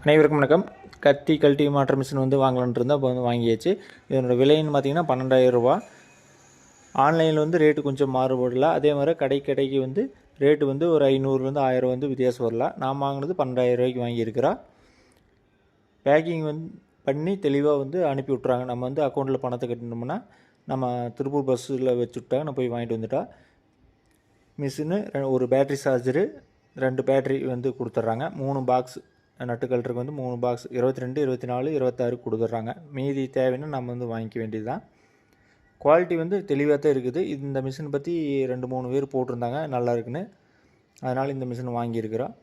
அனைவருக்கும் வணக்கம். கத்தி கழட்டி மாற்ற மிஷின் வந்து வாங்கலான்ட்டு இருந்தால் இப்போ வந்து வாங்கியாச்சு. இதனோட விலைன்னு பார்த்தீங்கன்னா 12,000 ரூபா. ஆன்லைனில் வந்து ரேட்டு கொஞ்சம் மாறுபடலாம். அதே மாதிரி கடைக்கு வந்து ரேட்டு வந்து ஒரு 500லேருந்து 1000 வந்து வித்தியாசம் வரலாம். நான் வாங்கினது 12,000 ரூபாய்க்கு வாங்கியிருக்கிறோம். பேக்கிங் வந்து பண்ணி தெளிவாக வந்து அனுப்பி விட்றாங்க. நம்ம வந்து அக்கௌண்ட்டில் பணத்தை கட்டினோம்னா நம்ம திருப்பூர் பஸ்ஸில் வச்சு விட்டாங்க. நான் போய் வாங்கிட்டு வந்துட்டோம். மிஷினு ஒரு பேட்ரி சார்ஜரு 2 பேட்ரி வந்து கொடுத்துட்றாங்க. 3 பாக்ஸ் நட்டு கழட்டுறதுக்கு வந்து 3 பாக்ஸ் 22, 24, 26 கொடுத்துட்றாங்க. மீதி தேவைன்னா நம்ம வந்து வாங்கிக்க வேண்டியது தான். குவாலிட்டி வந்து தெளிவாக தான் இருக்குது. இந்த மிஷின் பற்றி 2-3 பேர் போட்டிருந்தாங்க நல்லா இருக்குன்னு. அதனால் இந்த மிஷின் வாங்கியிருக்கிறோம்.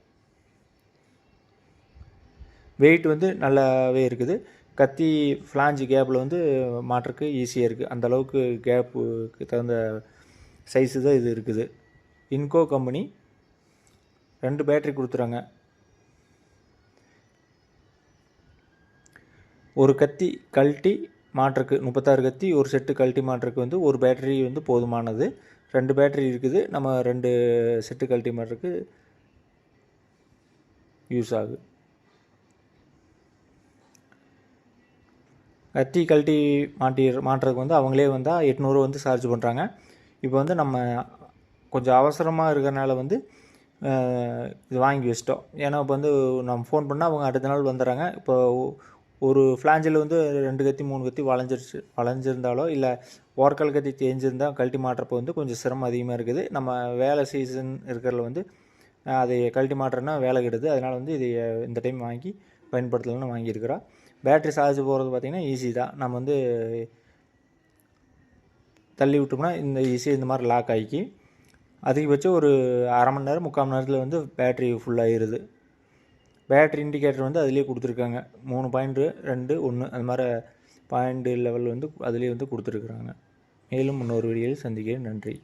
வெயிட் வந்து நல்லாவே இருக்குது. கத்தி ஃப்ளாஞ்சு கேப்பில் வந்து மாட்டுறதுக்கு ஈஸியாக இருக்குது. அந்தளவுக்கு கேப்புக்கு தகுந்த சைஸு தான் இது இருக்குது. இன்கோ கம்பெனி 2 பேட்ரி கொடுத்துறாங்க. ஒரு கத்தி கழட்டி மாட்டுறக்கு 36 கத்தி ஒரு செட்டு கழட்டி மாட்டுறக்கு வந்து ஒரு பேட்ரி வந்து போதுமானது. 2 பேட்ரி இருக்குது. நம்ம 2 செட்டு கழட்டி மாட்டுறக்கு யூஸ் ஆகுது. கத்தி கழட்டி மாட்டுறதுக்கு வந்து அவங்களே வந்தால் 800 வந்து சார்ஜ் பண்ணுறாங்க. இப்போ வந்து நம்ம கொஞ்சம் அவசரமாக இருக்கிறனால வந்து இது வாங்கி வச்சிட்டோம். ஏன்னா இப்போ வந்து நம்ம ஃபோன் பண்ணால் அவங்க அடுத்த நாள் வந்துடுறாங்க. இப்போ ஒரு ஃப்ளாஞ்சில் வந்து 2 கத்தி 3 கத்தி வளைஞ்சிருந்தாலோ இல்லை ஓரக்கால் கத்தி தேஞ்சிருந்தால் கழட்டி மாட்டுறப்போ வந்து கொஞ்சம் சிரமம் அதிகமாக இருக்குது. நம்ம வேலை சீசன் இருக்கிறதுல வந்து அதை கழட்டி மாட்டுறோன்னா வேலை கெடுது. அதனால் வந்து இது இந்த டைம் வாங்கி பயன்படுத்தலாம்னு வாங்கியிருக்கிறோம். பேட்ரி சார்ஜ் போகிறது பார்த்திங்கன்னா ஈஸி தான். நம்ம வந்து தள்ளி விட்டோம்னா இந்த ஈஸியாக இந்த மாதிரி லாக் ஆகிக்கி அதிகபட்சம் ஒரு அரை மணி நேரம் 3/4 மணி நேரத்தில் வந்து பேட்ரி ஃபுல்லாகிடுது. பேட்ரி இண்டிகேட்டர் வந்து அதிலே கொடுத்துருக்காங்க. 3.2 1 அது மாதிரி பாயிண்ட் லெவல் வந்து அதிலே வந்து கொடுத்துருக்குறாங்க. மேலும் இன்னொரு வீடியோவில் சந்திக்கிறேன். நன்றி.